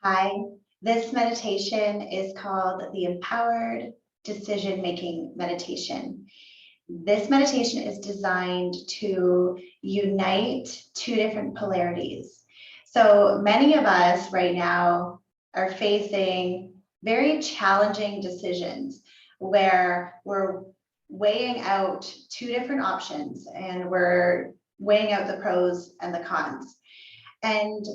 Hi, this meditation is called the Empowered Decision Making Meditation. This meditation is designed to unite two different polarities. So many of us right now are facing very challenging decisions where we're weighing out two different options and we're weighing out the pros and the cons. And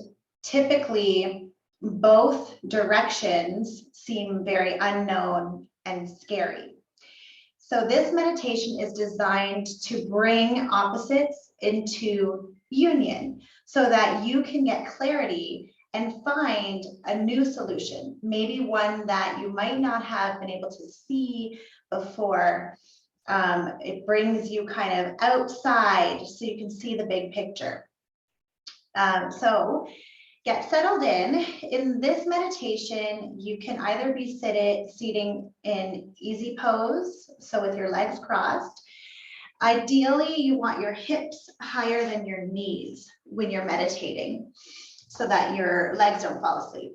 typically, both directions seem very unknown and scary. So this meditation is designed to bring opposites into union so that you can get clarity and find a new solution, maybe one that you might not have been able to see before. It brings you kind of outside so you can see the big picture. So get settled in. In this meditation, you can either be sitting in easy pose, so with your legs crossed. Ideally, you want your hips higher than your knees when you're meditating so that your legs don't fall asleep.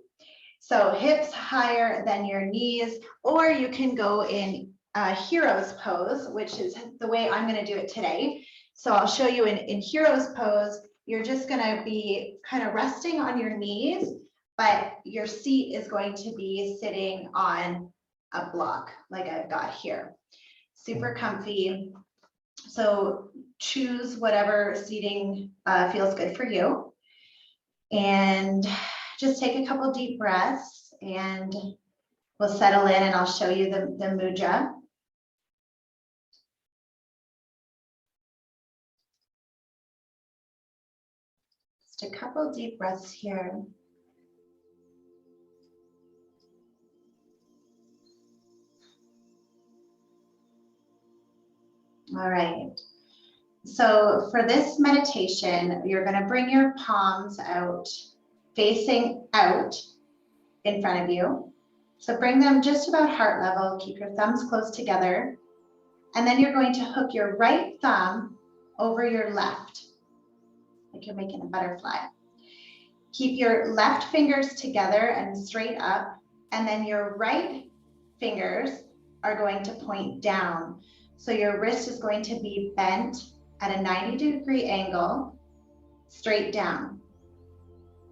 So hips higher than your knees, or you can go in hero's pose, which is the way I'm going to do it today. So I'll show you in hero's pose. You're just going to be kind of resting on your knees, but your seat is going to be sitting on a block like I've got here. Super comfy. So choose whatever seating feels good for you. And just take a couple deep breaths and we'll settle in and I'll show you the mudra. Just a couple deep breaths here. All right. So for this meditation, you're going to bring your palms out, facing out in front of you. So bring them just about heart level. Keep your thumbs close together. And then you're going to hook your right thumb over your left, like you're making a butterfly. Keep your left fingers together and straight up, and then your right fingers are going to point down. So your wrist is going to be bent at a 90-degree angle, straight down.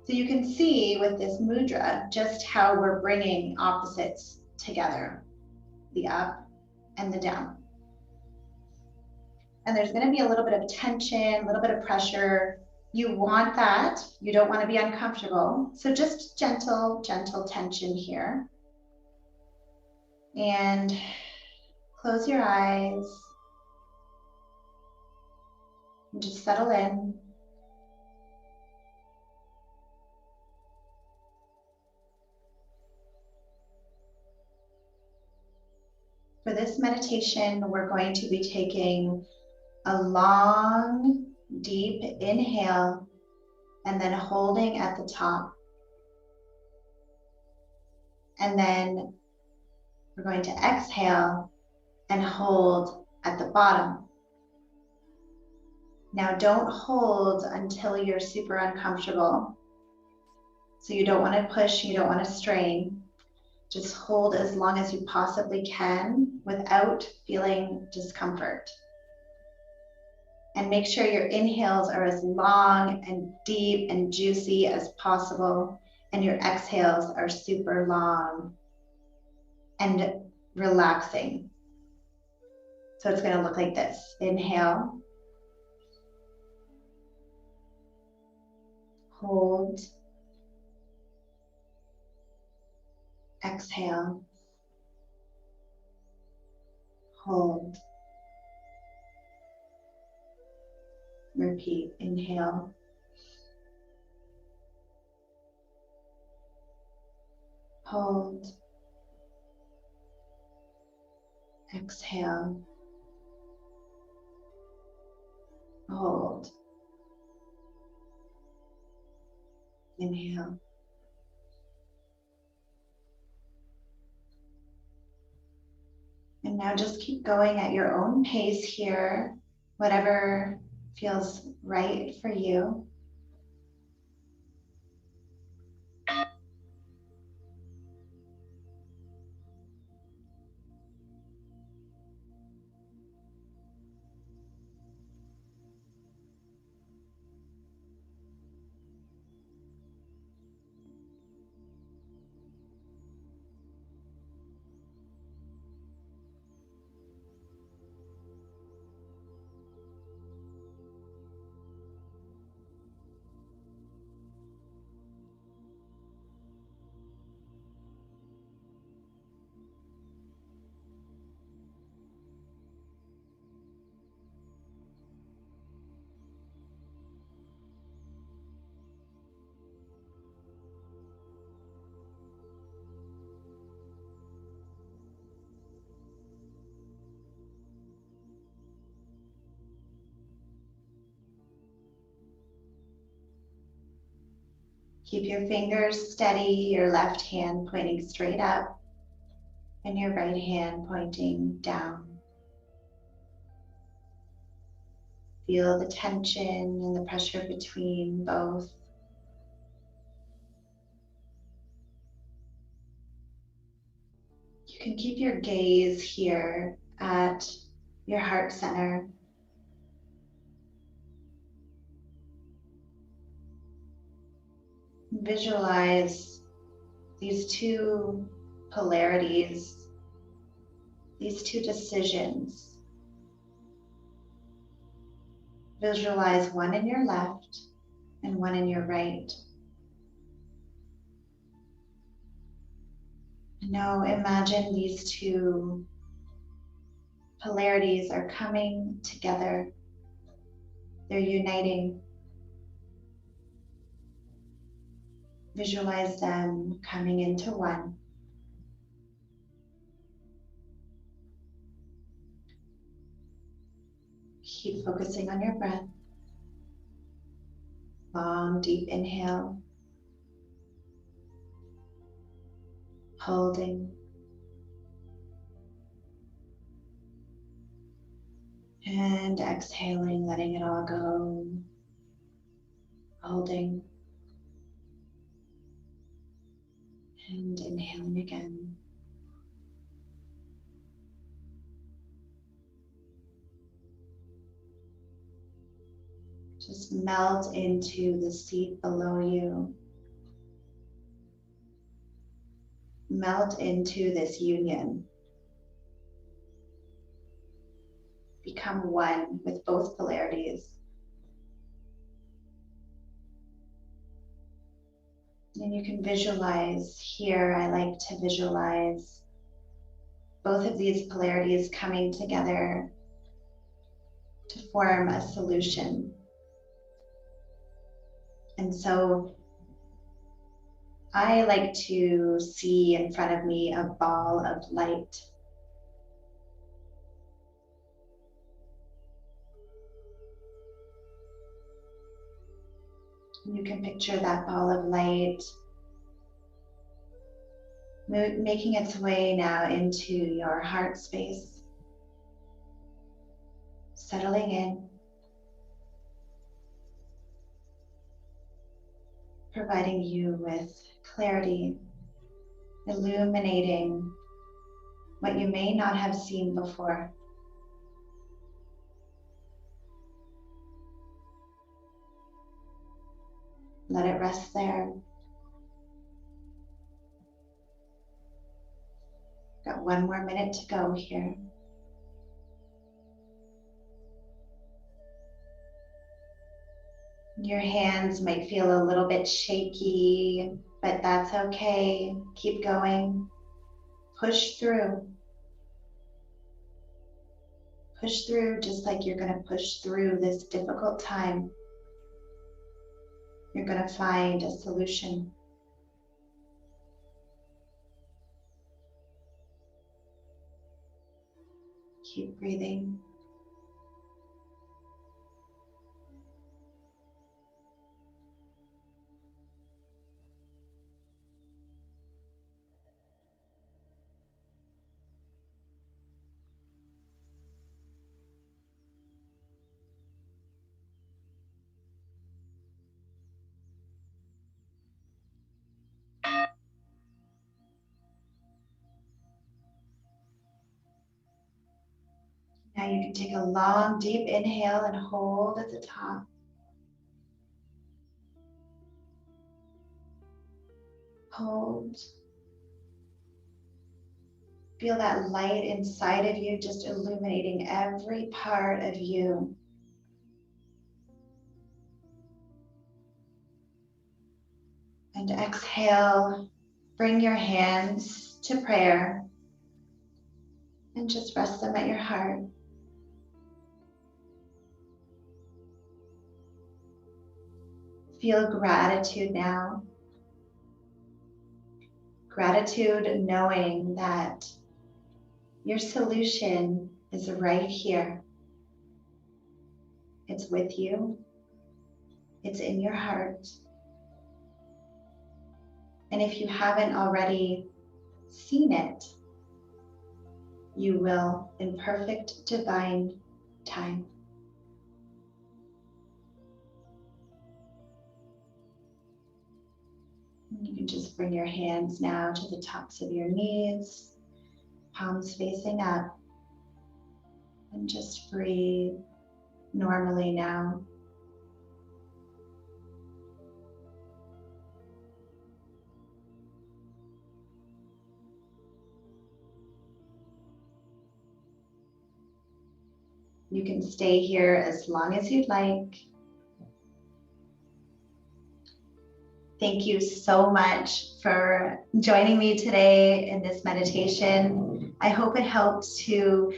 So you can see with this mudra just how we're bringing opposites together, the up and the down. And there's going to be a little bit of tension, a little bit of pressure. You want that. You don't want to be uncomfortable. So just gentle, gentle tension here. And close your eyes. And just settle in. For this meditation, we're going to be taking a long, deep inhale and then holding at the top. And then we're going to exhale and hold at the bottom. Now don't hold until you're super uncomfortable. So you don't want to push, you don't want to strain. Just hold as long as you possibly can without feeling discomfort. And make sure your inhales are as long and deep and juicy as possible, and your exhales are super long and relaxing. So it's going to look like this. Inhale, hold, exhale, hold, repeat. Inhale, hold, exhale, hold, inhale. And now just keep going at your own pace here, whatever feels right for you. Keep your fingers steady, your left hand pointing straight up and your right hand pointing down. Feel the tension and the pressure between both. You can keep your gaze here at your heart center. Visualize these two polarities, these two decisions. Visualize one in your left and one in your right. Now imagine these two polarities are coming together. They're uniting. Visualize them coming into one. Keep focusing on your breath. Long, deep inhale. Holding. And exhaling, letting it all go. Holding. And inhaling again. Just melt into the seat below you. Melt into this union. Become one with both polarities. And you can visualize here, I like to visualize both of these polarities coming together to form a solution. And so I like to see in front of me a ball of light. You can picture that ball of light making its way now into your heart space, settling in, providing you with clarity, illuminating what you may not have seen before. Let it rest there. Got one more minute to go here. Your hands might feel a little bit shaky, but that's okay. Keep going. Push through. Push through just like you're going to push through this difficult time. You're going to find a solution. Keep breathing. Now you can take a long, deep inhale and hold at the top. Hold. Feel that light inside of you just illuminating every part of you. And exhale, bring your hands to prayer and just rest them at your heart. Feel gratitude now. Gratitude knowing that your solution is right here. It's with you. It's in your heart. And if you haven't already seen it, you will in perfect divine time. You can just bring your hands now to the tops of your knees, palms facing up, and just breathe normally now. You can stay here as long as you'd like. Thank you so much for joining me today in this meditation. I hope it helped to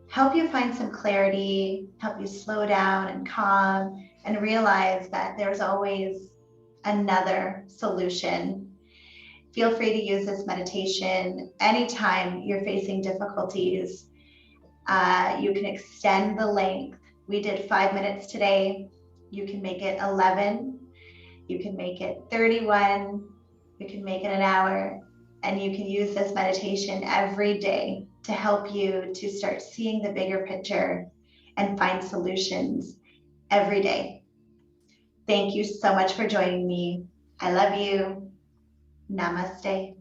help you find some clarity, help you slow down and calm, and realize that there's always another solution. Feel free to use this meditation anytime you're facing difficulties. You can extend the length. We did 5 minutes today. You can make it 11. You can make it 31. You can make it an hour. And you can use this meditation every day to help you to start seeing the bigger picture and find solutions every day. Thank you so much for joining me. I love you. Namaste.